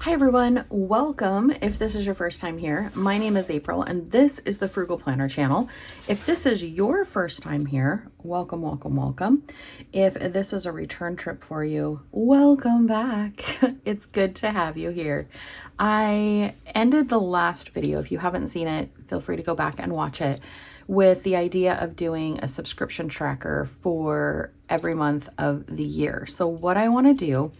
Hi everyone, welcome. If this is your first time here, my name is April and this is the Frugal Planner Channel. If this is your first time here, welcome, welcome, welcome. If this is a return trip for you, welcome back. It's good to have you here. I ended the last video. If you haven't seen it, feel free to go back and watch it, with the idea of doing a subscription tracker for every month of the year. So what I want to do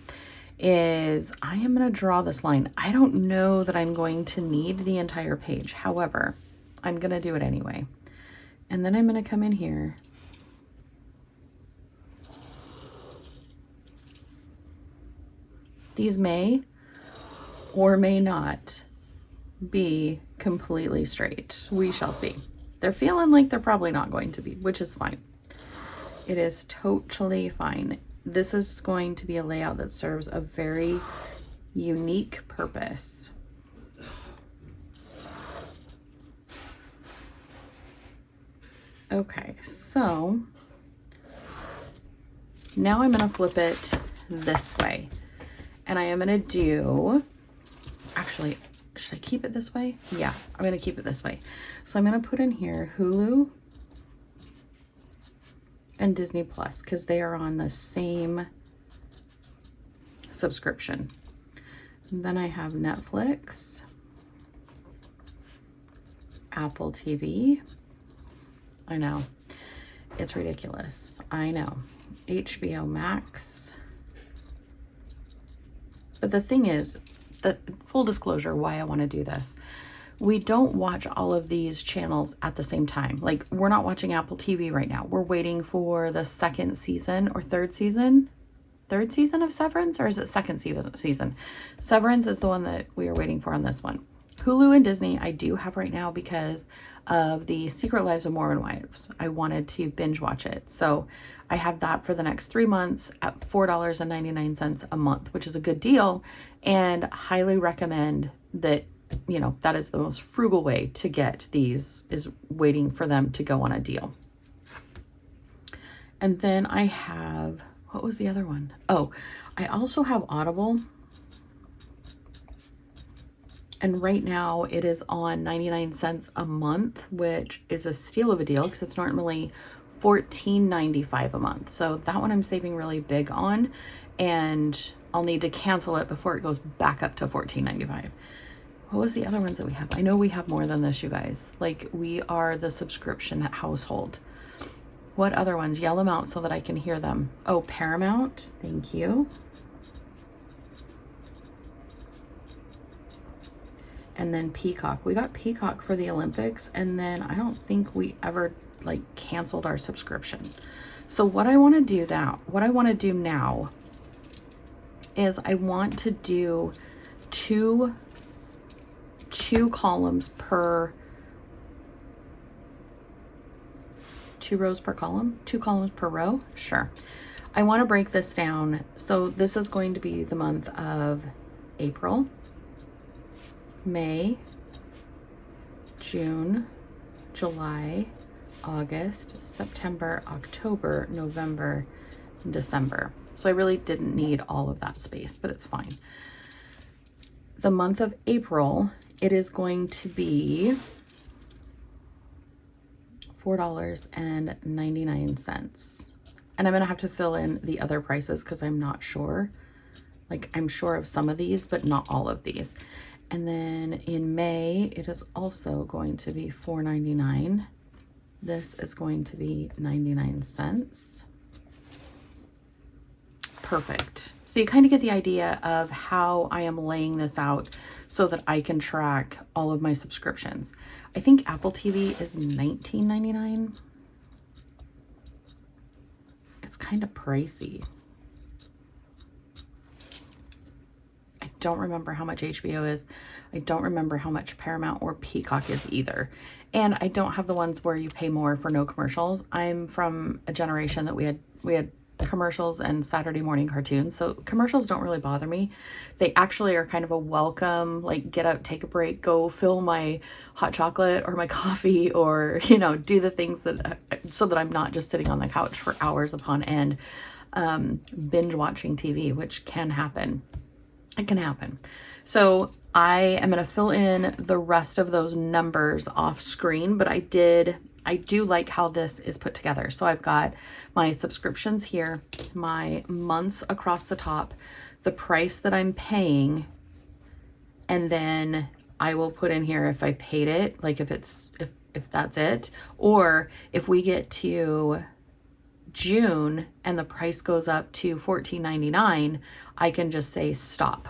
is I am going to draw this line. I don't know that I'm going to need the entire page. However, I'm going to do it anyway. And then I'm going to come in here. These may or may not be completely straight. We shall see. They're feeling like they're probably not going to be, which is fine. It is totally fine. This is going to be a layout that serves a very unique purpose. Okay, so now I'm going to flip it this way. And I am going to do, actually, should I keep it this way? Yeah, I'm going to keep it this way. So I'm going to put in here Hulu and Disney Plus because they are on the same subscription. And then I have Netflix, Apple TV. I know, it's ridiculous. I know. HBO Max. But the thing is, the full disclosure why I want to do this. We don't watch all of these channels at the same time. Like, we're not watching Apple TV right now. We're waiting for the second season or third season of Severance, or is it second season? Severance is the one that we are waiting for on this one. Hulu and Disney I do have right now because of the Secret Lives of Mormon Wives. I wanted to binge watch it. So I have that for the next 3 months at $4.99 a month, which is a good deal, and highly recommend that. You know, that is the most frugal way to get these, is waiting for them to go on a deal. And then I have, what was the other one? Oh, I also have Audible. And right now it is on 99 cents a month, which is a steal of a deal because it's normally $14.95 a month. So that one I'm saving really big on, and I'll need to cancel it before it goes back up to $14.95. What was the other ones that we have? I know we have more than this, you guys. Like, we are the subscription household. What other ones? Yell them out so that I can hear them. Oh, Paramount. Thank you. And then Peacock. We got Peacock for the Olympics, and then I don't think we ever like canceled our subscription. So what I want to do now is I want to do two columns per, 2 rows per column, 2 columns per row. Sure. I want to break this down. So this is going to be the month of April, May, June, July, August, September, October, November, and December. So I really didn't need all of that space, but it's fine. The month of April, it is going to be $4.99. And I'm going to have to fill in the other prices because I'm not sure. Like, I'm sure of some of these, but not all of these. And then in May, it is also going to be $4.99. This is going to be 99 cents. Perfect. So you kind of get the idea of how I am laying this out so that I can track all of my subscriptions. I think Apple TV is $19.99. It's kind of pricey. I don't remember how much HBO is. I don't remember how much Paramount or Peacock is either. And I don't have the ones where you pay more for no commercials. I'm from a generation that we had commercials and Saturday morning cartoons. So commercials don't really bother me. They actually are kind of a welcome, like, get up, take a break, go fill my hot chocolate or my coffee, or, you know, do the things that, so that I'm not just sitting on the couch for hours upon end, binge watching TV, which can happen. It can happen. So I am going to fill in the rest of those numbers off screen, but I do like how this is put together. So I've got my subscriptions here, my months across the top, the price that I'm paying, and then I will put in here if I paid it, like if that's it, or if we get to June and the price goes up to $14.99, I can just say stopped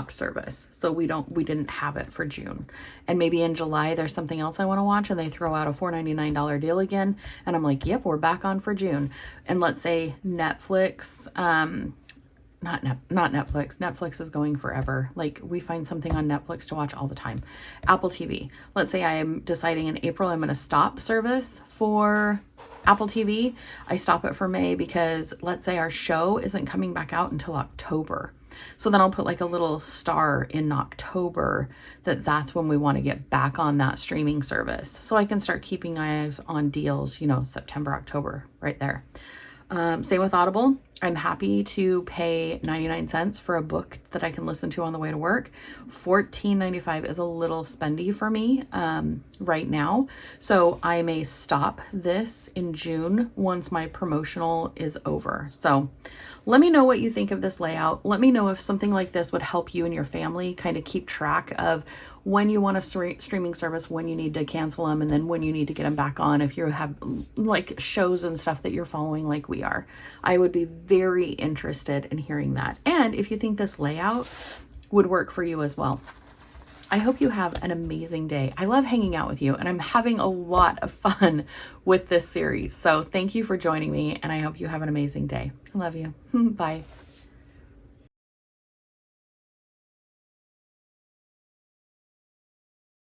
service. So we didn't have it for June. And maybe in July there's something else I want to watch and they throw out a $4.99 deal again. And I'm like, yep, we're back on for June. And let's say Netflix, not Netflix. Netflix is going forever. Like we find something on Netflix to watch all the time. Apple TV. Let's say I am deciding in April I'm going to stop service for Apple TV. I stop it for May because let's say our show isn't coming back out until October. So then I'll put like a little star in October that's when we want to get back on that streaming service. So I can start keeping eyes on deals, September, October, right there. Same with Audible. I'm happy to pay 99 cents for a book that I can listen to on the way to work. $14.95 is a little spendy for me right now. So I may stop this in June once my promotional is over. So let me know what you think of this layout. Let me know if something like this would help you and your family kind of keep track of when you want a streaming service, when you need to cancel them, and then when you need to get them back on if you have like shows and stuff that you're following like we are. I would be very interested in hearing that. And if you think this layout would work for you as well. I hope you have an amazing day. I love hanging out with you and I'm having a lot of fun with this series. So thank you for joining me and I hope you have an amazing day. I love you. Bye.